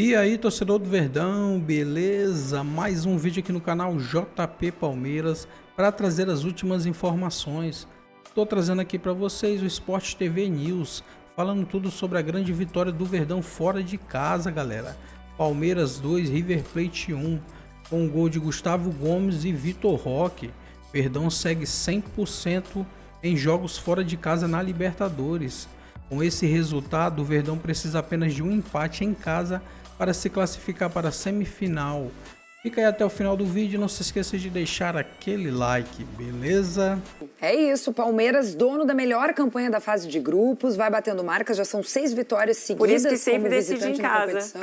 E aí, torcedor do Verdão, beleza? Mais um vídeo aqui no canal JP Palmeiras para trazer as últimas informações. Estou trazendo aqui para vocês o Sport TV News, falando tudo sobre a grande vitória do Verdão fora de casa, galera. Palmeiras 2, River Plate 1, com o gol de Gustavo Gomes e Vitor Roque. Verdão segue 100% em jogos fora de casa na Libertadores. Com esse resultado, o Verdão precisa apenas de um empate em casa para se classificar para a semifinal. Fica aí até o final do vídeo, não se esqueça de deixar aquele like, beleza? É isso, Palmeiras, dono da melhor campanha da fase de grupos, vai batendo marcas, já são 6 vitórias seguidas. Por isso que sempre decide em casa.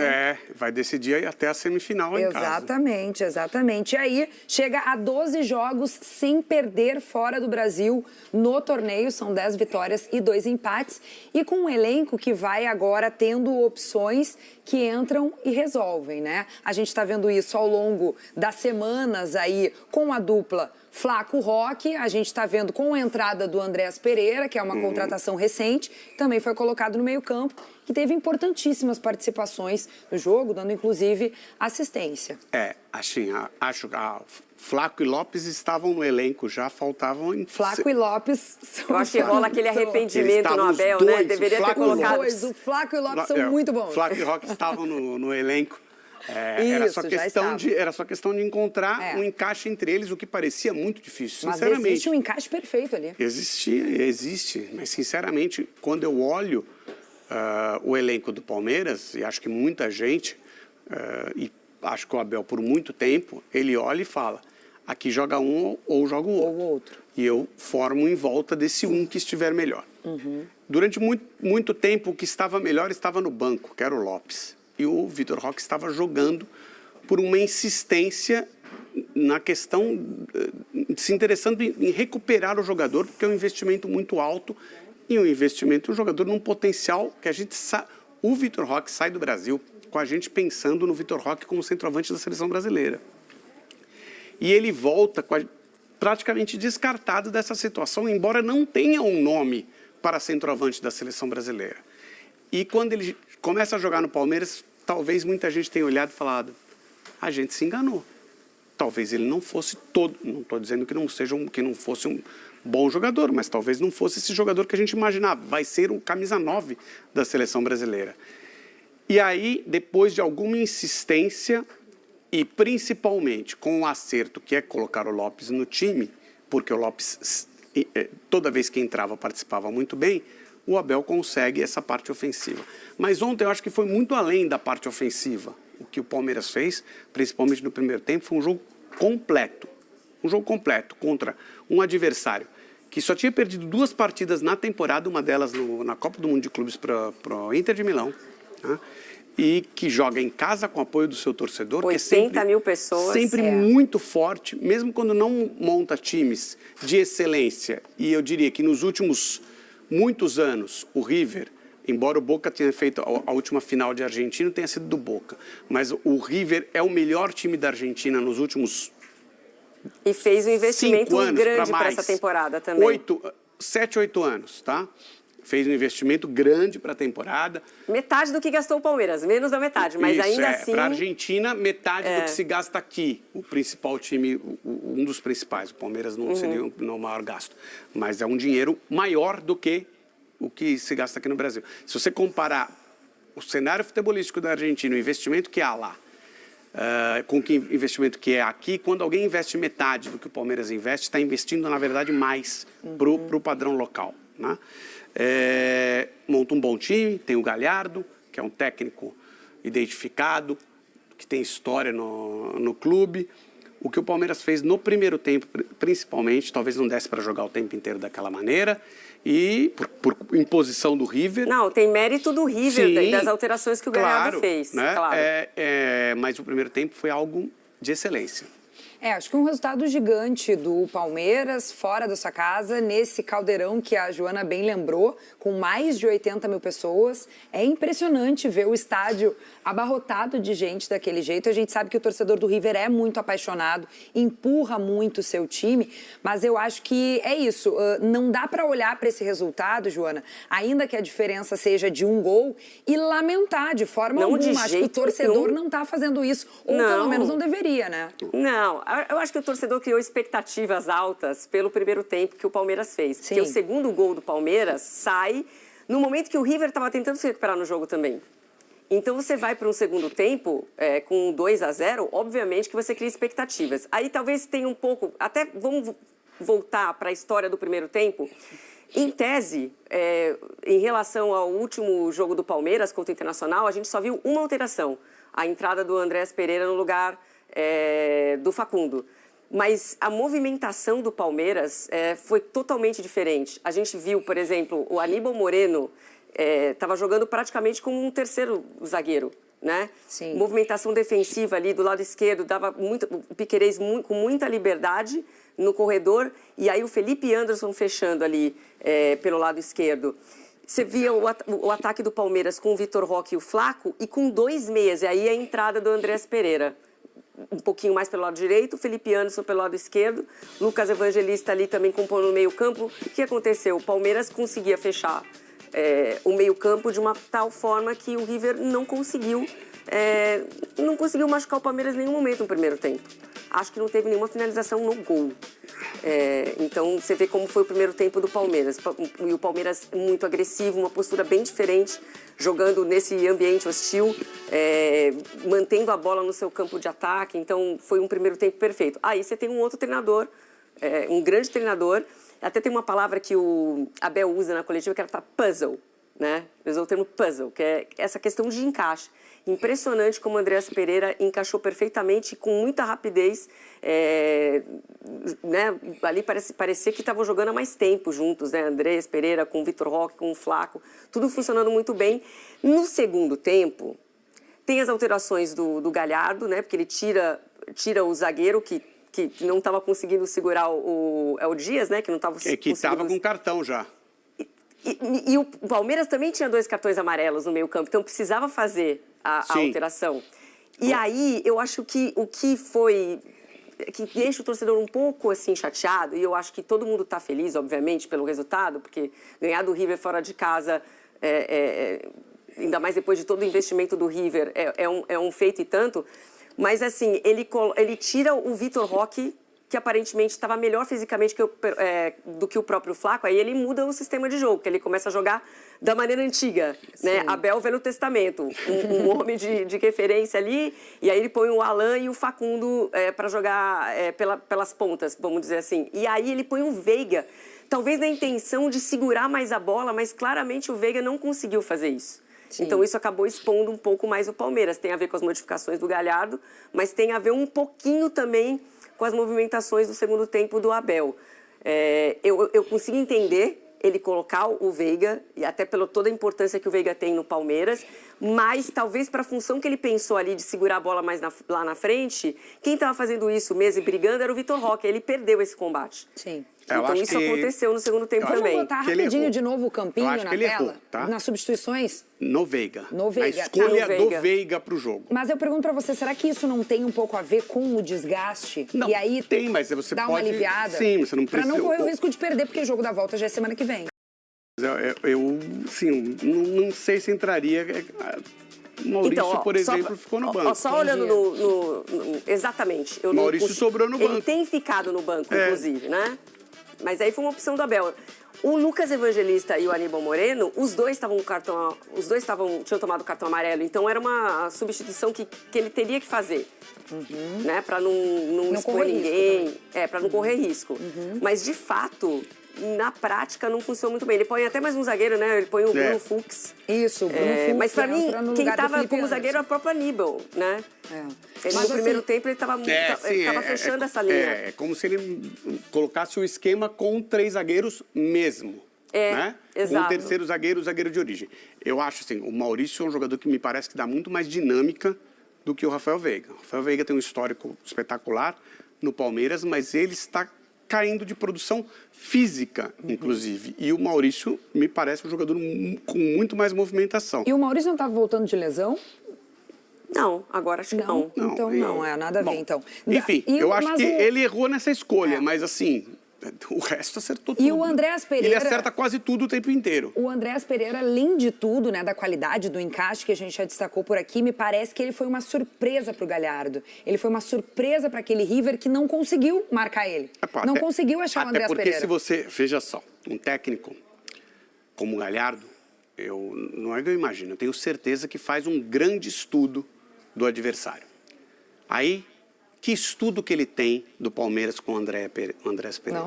Vai decidir aí até a semifinal em casa. Exatamente, exatamente. E aí, chega a 12 jogos sem perder fora do Brasil no torneio, são 10 vitórias e 2 empates, e com um elenco que vai agora tendo opções que entram e resolvem, né? A gente tá vendo isso ao longo das semanas aí com a dupla Flaco Roque, a gente está vendo com a entrada do Andréas Pereira, que é uma contratação recente, também foi colocado no meio-campo, que teve importantíssimas participações no jogo, dando inclusive assistência. Acho que Flaco e Lopes estavam no elenco, já faltavam... Flaco e Lopes são... Eu acho que rola aquele arrependimento no Abel, né? Deveria ter colocado... O Flaco e o Lopes são muito bons. Flaco e Roque estavam no elenco. Era só questão de encontrar um encaixe entre eles, o que parecia muito difícil, sinceramente. Mas existe um encaixe perfeito ali. Existe, mas sinceramente, quando eu olho o elenco do Palmeiras, e acho que muita gente, e acho que o Abel por muito tempo, ele olha e fala, aqui joga um ou joga o outro. E eu formo em volta desse um que estiver melhor. Durante muito tempo, o que estava melhor estava no banco, que era o Lopes. E o Vitor Roque estava jogando por uma insistência na questão, se interessando em recuperar o jogador, porque é um investimento muito alto e um jogador num potencial que a gente sabe. O Vitor Roque sai do Brasil com a gente pensando no Vitor Roque como centroavante da seleção brasileira. E ele volta praticamente descartado dessa situação, embora não tenha um nome para centroavante da seleção brasileira. E quando ele começa a jogar no Palmeiras, talvez muita gente tenha olhado e falado, a gente se enganou. Talvez ele não fosse não estou dizendo que não fosse um bom jogador, mas talvez não fosse esse jogador que a gente imaginava, vai ser o camisa 9 da seleção brasileira. E aí, depois de alguma insistência, e principalmente com o acerto que é colocar o Lopes no time, porque o Lopes, toda vez que entrava, participava muito bem, o Abel consegue essa parte ofensiva. Mas ontem eu acho que foi muito além da parte ofensiva. O que o Palmeiras fez, principalmente no primeiro tempo, foi um jogo completo. Um jogo completo contra um adversário que só tinha perdido 2 partidas na temporada, uma delas na Copa do Mundo de Clubes para o Inter de Milão, né? E que joga em casa com o apoio do seu torcedor. 80 mil pessoas. Sempre muito forte, mesmo quando não monta times de excelência. E eu diria que nos últimos muitos anos, o River, embora o Boca tenha feito a última final de Argentina, tenha sido do Boca, mas o River é o melhor time da Argentina nos últimos e fez um investimento grande para essa temporada também. 7, 8 anos, tá? Fez um investimento grande para a temporada. Metade do que gastou o Palmeiras, menos da metade, mas ainda assim... Para a Argentina, metade do que se gasta aqui. O principal time, um dos principais, o Palmeiras não seria o maior gasto, mas é um dinheiro maior do que o que se gasta aqui no Brasil. Se você comparar o cenário futebolístico da Argentina, o investimento que há lá, com o investimento que é aqui, quando alguém investe metade do que o Palmeiras investe, está investindo, na verdade, mais para o padrão local, né? Monta um bom time, tem o Galhardo, que é um técnico identificado, que tem história no clube. O que o Palmeiras fez no primeiro tempo, principalmente, talvez não desse para jogar o tempo inteiro daquela maneira, e por imposição do River. Não, tem mérito do River, das alterações que o Galhardo fez. Né? Mas o primeiro tempo foi algo de excelência. Acho que um resultado gigante do Palmeiras, fora da sua casa, nesse caldeirão que a Joana bem lembrou, com mais de 80 mil pessoas. É impressionante ver o estádio abarrotado de gente daquele jeito. A gente sabe que o torcedor do River é muito apaixonado, empurra muito o seu time, mas eu acho que é isso. Não dá para olhar para esse resultado, Joana, ainda que a diferença seja de um gol, e lamentar de forma alguma. Acho que o torcedor não está fazendo isso, ou pelo menos não deveria, né? Não, eu acho que o torcedor criou expectativas altas pelo primeiro tempo que o Palmeiras fez. Sim. Porque o segundo gol do Palmeiras sai no momento que o River estava tentando se recuperar no jogo também. Então, você vai para um segundo tempo com 2-0, obviamente que você cria expectativas. Aí, talvez tenha um pouco... Até vamos voltar para a história do primeiro tempo. Em tese, em relação ao último jogo do Palmeiras contra o Internacional, a gente só viu uma alteração. A entrada do Andrés Pereira no lugar do Facundo. Mas a movimentação do Palmeiras foi totalmente diferente. A gente viu, por exemplo, o Aníbal Moreno... estava jogando praticamente como um terceiro zagueiro, né? Sim. Movimentação defensiva ali do lado esquerdo, dava o Piquerez com muita liberdade no corredor, e aí o Felipe Anderson fechando ali pelo lado esquerdo. Você via o ataque do Palmeiras com o Vitor Roque e o Flaco, e com 2 meias, e aí a entrada do Andrés Pereira. Um pouquinho mais pelo lado direito, Felipe Anderson pelo lado esquerdo, Lucas Evangelista ali também compondo no meio campo. O que aconteceu? O Palmeiras conseguia fechar o meio-campo de uma tal forma que o River não conseguiu machucar o Palmeiras em nenhum momento no primeiro tempo. Acho que não teve nenhuma finalização no gol. Então, você vê como foi o primeiro tempo do Palmeiras. E o Palmeiras muito agressivo, uma postura bem diferente, jogando nesse ambiente hostil, mantendo a bola no seu campo de ataque. Então, foi um primeiro tempo perfeito. Aí você tem um outro treinador, um grande treinador. Até tem uma palavra que o Abel usa na coletiva, que ela puzzle, né? Ele usou o termo puzzle, que é essa questão de encaixe. Impressionante como o Andrés Pereira encaixou perfeitamente, com muita rapidez, né? Ali parecia que estavam jogando há mais tempo juntos, né? Andrés Pereira com o Vitor Roque, com o Flaco, tudo funcionando muito bem. No segundo tempo, tem as alterações do Galhardo, né? Porque ele tira o zagueiro que não estava conseguindo segurar o Dias, né? Que não estava conseguindo... Que estava com cartão já. E o Palmeiras também tinha 2 cartões amarelos no meio campo, então precisava fazer a alteração. E aí, eu acho que o que deixa o torcedor um pouco assim chateado, e eu acho que todo mundo está feliz, obviamente, pelo resultado, porque ganhar do River fora de casa, ainda mais depois de todo o investimento do River, é um feito e tanto. Mas, assim, ele tira o Vitor Roque, que aparentemente estava melhor fisicamente do que o próprio Flaco, aí ele muda o sistema de jogo, que ele começa a jogar da maneira antiga, né? Abel Velho Testamento, um homem de referência ali, e aí ele põe o Alan e o Facundo para jogar pelas pontas, vamos dizer assim. E aí ele põe o Veiga, talvez na intenção de segurar mais a bola, mas claramente o Veiga não conseguiu fazer isso. Sim. Então, isso acabou expondo um pouco mais o Palmeiras. Tem a ver com as modificações do Galhardo, mas tem a ver um pouquinho também com as movimentações do segundo tempo do Abel. Eu consigo entender ele colocar o Veiga, e até pela toda a importância que o Veiga tem no Palmeiras, mas talvez para a função que ele pensou ali de segurar a bola mais lá na frente, quem estava fazendo isso mesmo e brigando era o Vitor Roque. Ele perdeu esse combate. Sim. Então isso aconteceu no segundo tempo também. Vamos botar rapidinho de novo o Campinho na tela, errou, tá? nas substituições? No Veiga. No Veiga. A escolha do Veiga para o jogo. Mas eu pergunto para você, será que isso não tem um pouco a ver com o desgaste? Não, e aí tem, mas você dá pode... uma aliviada? Sim, você não precisa... Para não correr o risco de perder, porque o jogo da volta já é semana que vem. Sim, não sei se entraria... O Maurício, então, por exemplo, ficou no banco. Só olhando exatamente. Maurício sobrou no banco. Ele tem ficado no banco, inclusive, né? Mas aí foi uma opção do Abel. O Lucas Evangelista e o Aníbal Moreno, os dois tinham tomado cartão amarelo, então era uma substituição que ele teria que fazer, né? Para não expor ninguém, para não correr risco. Mas, de fato, na prática não funciona muito bem. Ele põe até mais um zagueiro, né? Ele põe o Bruno Fux. Isso, o Bruno Fux. Mas para mim, quem estava como zagueiro é o próprio Aníbal, né? No primeiro tempo ele estava fechando essa linha. É como se ele colocasse o esquema com 3 zagueiros mesmo. Né? Exato. Um terceiro zagueiro de origem. Eu acho assim, o Maurício é um jogador que me parece que dá muito mais dinâmica do que o Rafael Veiga. O Rafael Veiga tem um histórico espetacular, no Palmeiras, mas ele está caindo de produção física, inclusive. E o Maurício me parece um jogador com muito mais movimentação. E o Maurício não estava voltando de lesão? Não, agora acho que não. Então não, nada a ver, então. Enfim, eu acho que ele errou nessa escolha, mas assim, o resto acertou tudo. E o Andréas Pereira... Ele acerta quase tudo o tempo inteiro. O Andréas Pereira, além de tudo, né, da qualidade, do encaixe que a gente já destacou por aqui, me parece que ele foi uma surpresa para o Galhardo. Ele foi uma surpresa para aquele River que não conseguiu marcar ele. Não conseguiu achar o Andréas Pereira. Porque se você... Veja só, um técnico como o Galhardo, não é que eu imagino, eu tenho certeza que faz um grande estudo do adversário. Aí, que estudo que ele tem do Palmeiras com o Andréas Pereira?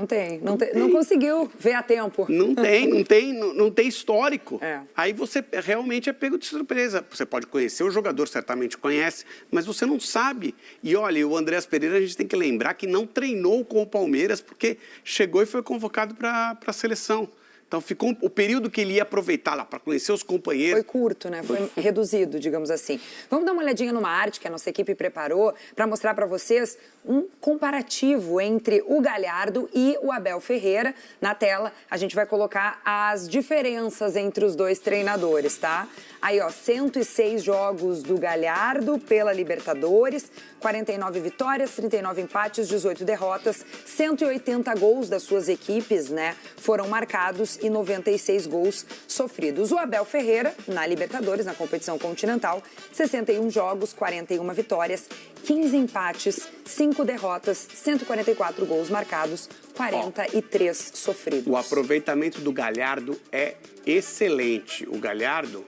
Não conseguiu ver a tempo. Não tem histórico. Aí você realmente é pego de surpresa. Você pode conhecer o jogador, certamente conhece, mas você não sabe. E olha, o Andréas Pereira, a gente tem que lembrar que não treinou com o Palmeiras porque chegou e foi convocado para a seleção. Então, ficou o período que ele ia aproveitar lá para conhecer os companheiros. Foi curto, né? Foi reduzido, digamos assim. Vamos dar uma olhadinha numa arte que a nossa equipe preparou para mostrar para vocês um comparativo entre o Galhardo e o Abel Ferreira. Na tela, a gente vai colocar as diferenças entre os dois treinadores, tá? Aí, ó, 106 jogos do Galhardo pela Libertadores, 49 vitórias, 39 empates, 18 derrotas, 180 gols das suas equipes, né, foram marcados e 96 gols sofridos. O Abel Ferreira, na Libertadores, na competição continental, 61 jogos, 41 vitórias, 15 empates, 5 derrotas, 144 gols marcados, 43 sofridos. O aproveitamento do Galhardo é excelente. O Galhardo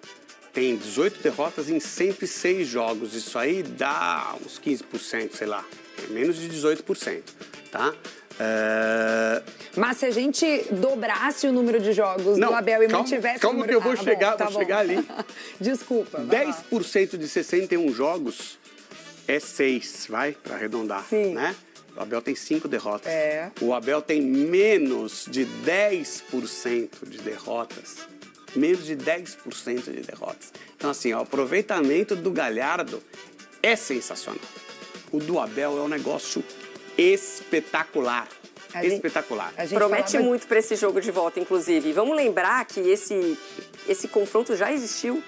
tem 18 derrotas em 106 jogos. Isso aí dá uns 15%, sei lá. É menos de 18%, tá? Mas se a gente dobrasse o número de jogos do Abel e mantivesse o número... Calma que eu vou chegar ali. Desculpa. 10% de 61 jogos é 6, vai? Para arredondar, né? O Abel tem 5 derrotas. O Abel tem menos de 10% de derrotas. Menos de 10% de derrotas. Então, assim, o aproveitamento do Galhardo é sensacional. O do Abel é um negócio espetacular. Espetacular. Promete muito para esse jogo de volta, inclusive. Vamos lembrar que esse confronto já existiu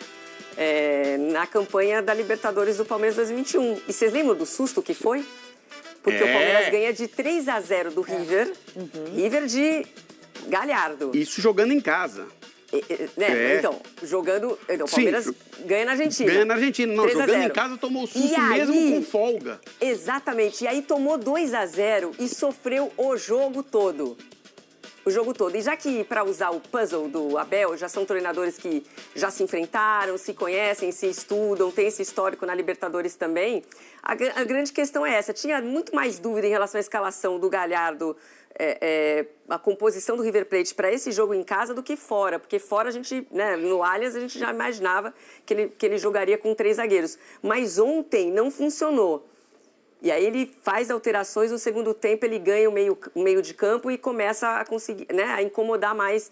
na campanha da Libertadores do Palmeiras 2021. E vocês lembram do susto que foi? Porque o Palmeiras ganha de 3-0 do River. River de Galhardo. Isso jogando em casa. Então, jogando... O Palmeiras ganha na Argentina. Ganha na Argentina. Não, jogando em casa tomou o susto mesmo com folga. Exatamente. E aí tomou 2-0 e sofreu o jogo todo. O jogo todo. E já que, para usar o puzzle do Abel, já são treinadores que já se enfrentaram, se conhecem, se estudam, tem esse histórico na Libertadores também, a grande questão é essa. Tinha muito mais dúvida em relação à escalação do Galhardo, a composição do River Plate para esse jogo em casa do que fora, porque fora a gente, né, no Allianz a gente já imaginava que ele jogaria com 3 zagueiros, mas ontem não funcionou. E aí ele faz alterações, no segundo tempo ele ganha o meio de campo e começa a conseguir, né, a incomodar mais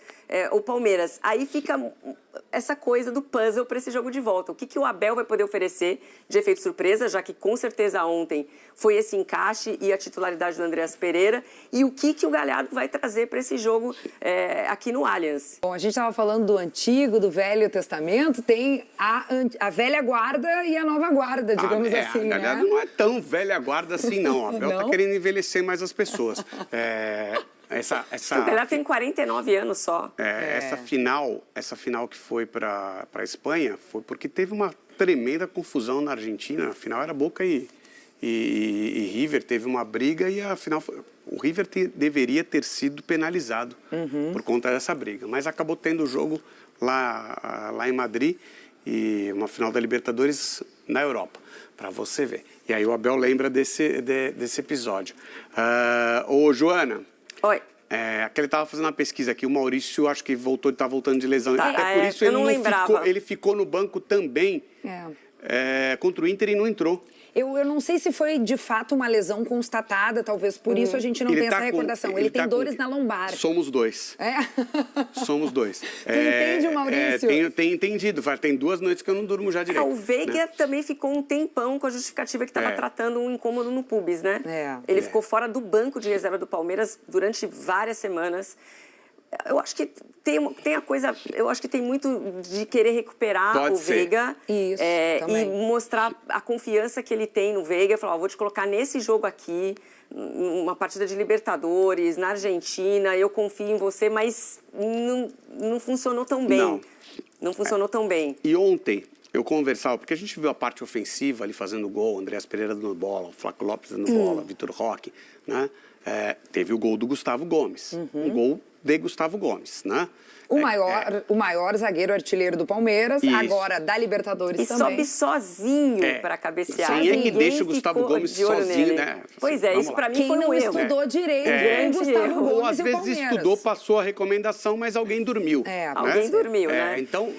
o Palmeiras. Aí fica essa coisa do puzzle para esse jogo de volta. O que o Abel vai poder oferecer de efeito surpresa, já que com certeza ontem foi esse encaixe e a titularidade do Andréas Pereira, e o que o Galhardo vai trazer para esse jogo aqui no Allianz. Bom, a gente estava falando do Antigo, do Velho Testamento, tem a velha guarda e a nova guarda, digamos assim, né? A Galhardo não é tão velha guarda assim, não. O Abel está querendo envelhecer mais as pessoas. O Galhardo tem 49 anos só. Essa final que foi para a Espanha foi porque teve uma tremenda confusão na Argentina. A final era Boca e River, teve uma briga e a final o River deveria ter sido penalizado por conta dessa briga. Mas acabou tendo o jogo lá em Madrid e uma final da Libertadores na Europa, para você ver. E aí o Abel lembra desse episódio. Ô, Joana... Oi. Que ele estava fazendo uma pesquisa aqui, o Maurício acho que está voltando de lesão. Tá, por isso ele ficou no banco também contra o Inter e não entrou. Eu não sei se foi de fato uma lesão constatada, talvez por isso a gente não tem essa recordação. Ele tem dores na lombar. Somos dois. Somos dois. Tu entende, Maurício? Tenho entendido. Tem 2 noites que eu não durmo já direito. O Veiga também ficou um tempão com a justificativa que estava tratando um incômodo no pubis, né? Ele ficou fora do banco de reserva do Palmeiras durante várias semanas. Eu acho que tem a coisa... Eu acho que tem muito de querer recuperar Veiga. Isso, e mostrar a confiança que ele tem no Veiga. Falar, vou te colocar nesse jogo aqui, uma partida de Libertadores, na Argentina, eu confio em você, mas não funcionou tão bem. Não funcionou tão bem. E ontem eu conversava, porque a gente viu a parte ofensiva ali fazendo gol, Andréas Pereira dando bola, o Flaco Lopes dando bola, Vitor Roque, né? Teve o gol do Gustavo Gomes, um gol de Gustavo Gomes, né? O maior zagueiro artilheiro do Palmeiras, Isso. agora da Libertadores e também. E sobe sozinho para cabecear. Quem é que deixa o Gustavo Gomes sozinho, né? Pois é, isso para mim foi um erro. Quem não estudou direito o Gustavo Gomes ou às e o vezes Palmeiras. estudou, passou a recomendação, mas alguém dormiu. Alguém dormiu, né? Então,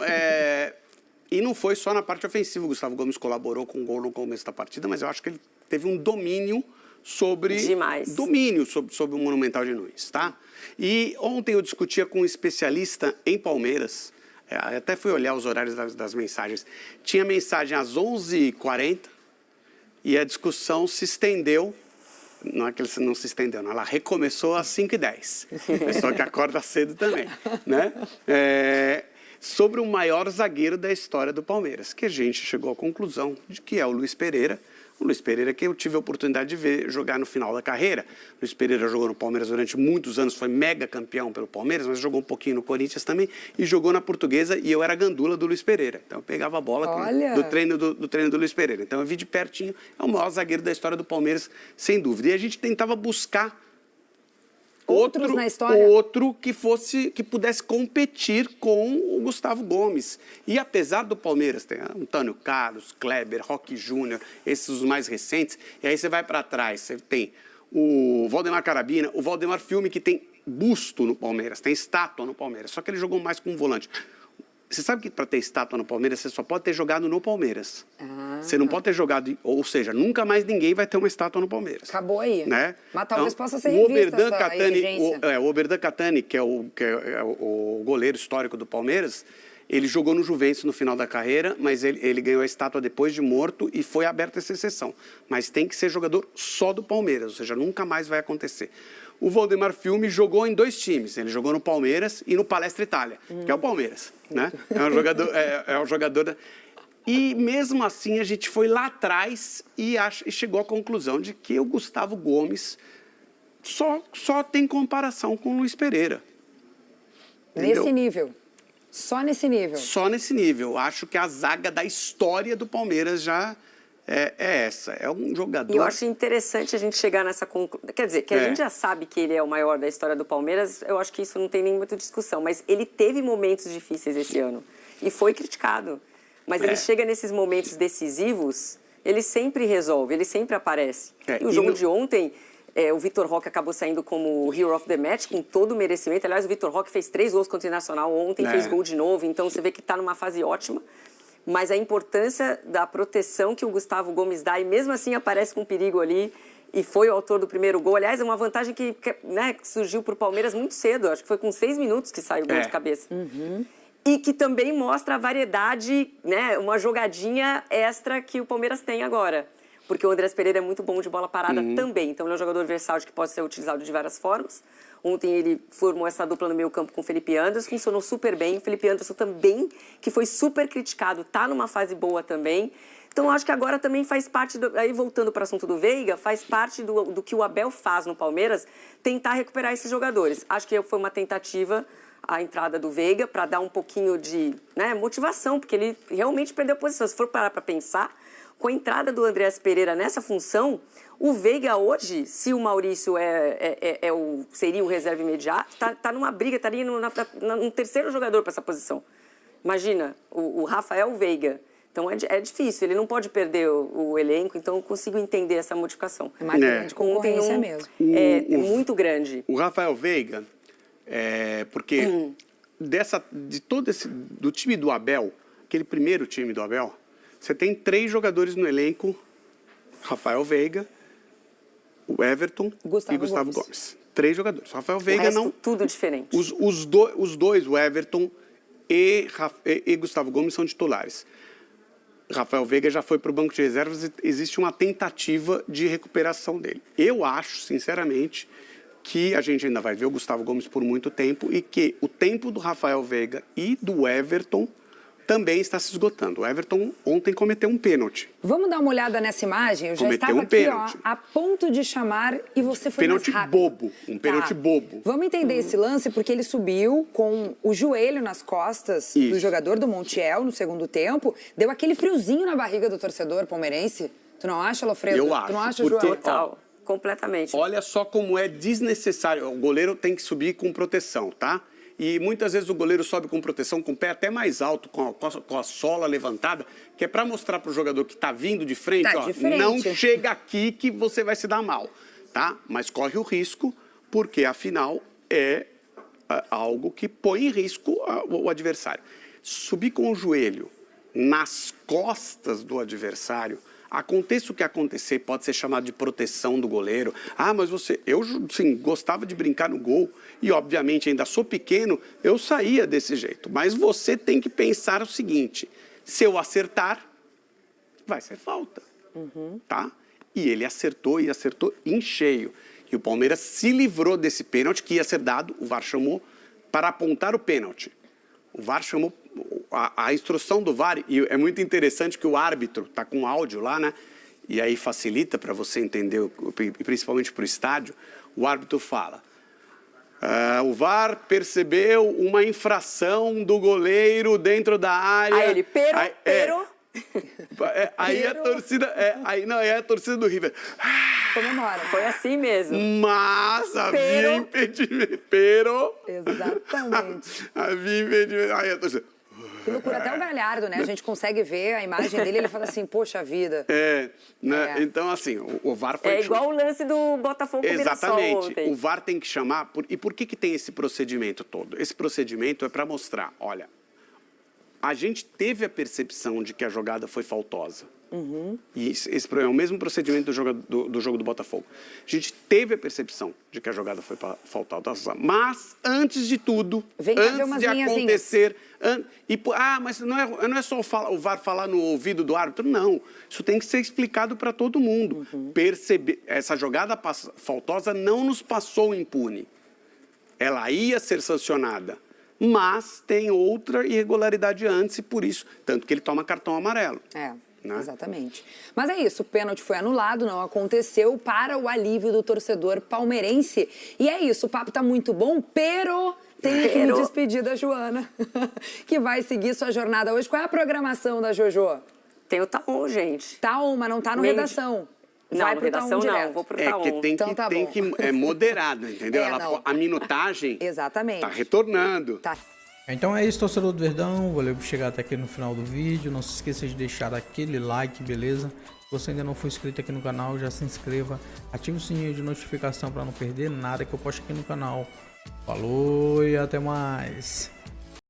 e não foi só na parte ofensiva. O Gustavo Gomes colaborou com um gol no começo da partida, mas eu acho que ele teve um domínio sobre o Monumental de Nunes, tá? E ontem eu discutia com um especialista em Palmeiras, até fui olhar os horários das mensagens. Tinha mensagem às 11h40 e a discussão se estendeu. Não é que ele não se estendeu, não, ela recomeçou às 5h10. Pessoa que acorda cedo também, né? Sobre o maior zagueiro da história do Palmeiras, que a gente chegou à conclusão de que é o Luiz Pereira. O Luiz Pereira, que eu tive a oportunidade de ver jogar no final da carreira. O Luiz Pereira jogou no Palmeiras durante muitos anos, foi mega campeão pelo Palmeiras, mas jogou um pouquinho no Corinthians também e jogou na Portuguesa, e eu era gandula do Luiz Pereira. Então eu pegava a bola do treino do Luiz Pereira. Então eu vi de pertinho, é o maior zagueiro da história do Palmeiras, sem dúvida. E a gente tentava buscar outro que pudesse competir com o Gustavo Gomes. E apesar do Palmeiras ter Antônio Carlos, Kleber, Roque Júnior, esses os mais recentes, e aí você vai para trás, você tem o Valdemar Carabina, o Valdemar Filme, que tem busto no Palmeiras, tem estátua no Palmeiras, só que ele jogou mais como volante. Você sabe que para ter estátua no Palmeiras, você só pode ter jogado no Palmeiras. Você não pode ter jogado, ou seja, nunca mais ninguém vai ter uma estátua no Palmeiras. Acabou aí. Né? Mas talvez possa ser revista essa exigência. O Oberdan Catani, que é o goleiro histórico do Palmeiras, ele jogou no Juventus no final da carreira, mas ele ganhou a estátua depois de morto e foi aberta essa exceção. Mas tem que ser jogador só do Palmeiras, ou seja, nunca mais vai acontecer. O Valdemar Filme jogou em 2 times. Ele jogou no Palmeiras e no Palestra Itália, que é o Palmeiras, né? É um jogador E mesmo assim a gente foi lá atrás e chegou à conclusão de que o Gustavo Gomes só tem comparação com o Luiz Pereira. Entendeu? Nesse nível. Só nesse nível. Só nesse nível. Acho que a zaga da história do Palmeiras já é essa. É um jogador... E eu acho interessante a gente chegar nessa conclusão. Quer dizer, que a gente já sabe que ele é o maior da história do Palmeiras, eu acho que isso não tem nem muita discussão. Mas ele teve momentos difíceis esse ano e foi criticado. Mas ele chega nesses momentos decisivos, ele sempre resolve, ele sempre aparece. E o jogo de ontem... o Vitor Roque acabou saindo como Hero of the Match, com todo o merecimento. Aliás, o Vitor Roque fez 3 gols contra o Internacional ontem, fez gol de novo. Então, você vê que está numa fase ótima. Mas a importância da proteção que o Gustavo Gomes dá, e mesmo assim aparece com perigo ali, e foi o autor do primeiro gol. Aliás, é uma vantagem que surgiu para o Palmeiras muito cedo. Acho que foi com 6 minutos que saiu o gol de cabeça. E que também mostra a variedade, uma jogadinha extra que o Palmeiras tem agora. Porque o Andréas Pereira é muito bom de bola parada também. Então, ele é um jogador versátil que pode ser utilizado de várias formas. Ontem ele formou essa dupla no meio campo com o Felipe Anderson, funcionou super bem. O Felipe Anderson também, que foi super criticado, está numa fase boa também. Então, eu acho que agora também faz parte, aí voltando para o assunto do Veiga, faz parte do que o Abel faz no Palmeiras, tentar recuperar esses jogadores. Acho que foi uma tentativa a entrada do Veiga para dar um pouquinho de motivação, porque ele realmente perdeu a posição. Se for parar para pensar... Com a entrada do Andréas Pereira nessa função, o Veiga hoje, se o Maurício seria o reserva imediato, tá numa briga, estaria num terceiro jogador para essa posição. Imagina, o Rafael Veiga. Então é difícil, ele não pode perder o elenco, então eu consigo entender essa modificação. É uma grande concorrência mesmo. Muito grande. O Rafael Veiga, porque do time do Abel, aquele primeiro time do Abel, você tem 3 jogadores no elenco Rafael Veiga, o Everton e Gustavo Gomes. 3 jogadores. Rafael Veiga não... tudo diferente. Os dois, o Everton e Gustavo Gomes, são titulares. Rafael Veiga já foi para o banco de reservas e existe uma tentativa de recuperação dele. Eu acho, sinceramente, que a gente ainda vai ver o Gustavo Gomes por muito tempo e que o tempo do Rafael Veiga e do Everton também está se esgotando. O Everton ontem cometeu um pênalti. Vamos dar uma olhada nessa imagem? Eu já estava aqui, ó, a ponto de chamar e você foi mais rápido. Bobo, um pênalti bobo. Vamos entender esse lance, porque ele subiu com o joelho nas costas do jogador do Montiel no segundo tempo. Deu aquele friozinho na barriga do torcedor palmeirense. Tu não acha, Lofredo? Eu acho. Tu não acha, João? Total. Completamente. Olha só como é desnecessário. O goleiro tem que subir com proteção, tá? E muitas vezes o goleiro sobe com proteção, com o pé até mais alto, com a sola levantada, que é para mostrar para o jogador que está vindo de frente, ó, não chega aqui que você vai se dar mal, tá? Mas corre o risco, porque afinal é algo que põe em risco o adversário. Subir com o joelho nas costas do adversário, aconteça o que acontecer, pode ser chamado de proteção do goleiro. Ah, mas eu sim, gostava de brincar no gol e, obviamente, ainda sou pequeno, eu saía desse jeito. Mas você tem que pensar o seguinte, se eu acertar, vai ser falta, tá? E ele acertou e acertou em cheio. E o Palmeiras se livrou desse pênalti que ia ser dado, o VAR chamou, para apontar o pênalti. O VAR chamou a instrução do VAR, e é muito interessante que o árbitro está com áudio lá, né? E aí facilita para você entender, principalmente para o estádio. O árbitro fala: o VAR percebeu uma infração do goleiro dentro da área. Aí ele, pero. Aí a torcida, aí a torcida do River comemora. Foi assim mesmo. Mas havia impedimento. Pero. Exatamente. Havia impedimento. Aí a torcida. Que loucura, até o Galhardo, né? A gente consegue ver a imagem dele, ele fala assim, poxa vida. Né? Então, assim, o VAR foi... É igual o lance do Botafogo com o Mirassol ontem. O VAR tem que chamar... E por que tem esse procedimento todo? Esse procedimento é para mostrar, olha, a gente teve a percepção de que a jogada foi faltosa. E esse é o mesmo procedimento do jogo do Botafogo. A gente teve a percepção de que a jogada foi faltosa. Mas, antes de tudo, antes de acontecer... mas não é só o VAR falar no ouvido do árbitro, não. Isso tem que ser explicado para todo mundo. Essa jogada faltosa não nos passou impune. Ela ia ser sancionada. Mas tem outra irregularidade antes e por isso, tanto que ele toma cartão amarelo. Né? Exatamente. Mas é isso, o pênalti foi anulado, não aconteceu, para o alívio do torcedor palmeirense. E é isso, o papo tá muito bom, pero tenho que me despedir da Joana, que vai seguir sua jornada hoje. Qual é a programação da Jojo? Tem o Taon, gente. Taon, mas não tá no Redação. Não, no Redação não, vou pro Taon. Tem que é moderado, entendeu? A minutagem tá retornando. Tá. Então é isso, torcedor do Verdão, valeu por chegar até aqui no final do vídeo, não se esqueça de deixar aquele like, beleza? Se você ainda não for inscrito aqui no canal, já se inscreva, ative o sininho de notificação para não perder nada que eu posto aqui no canal. Falou e até mais!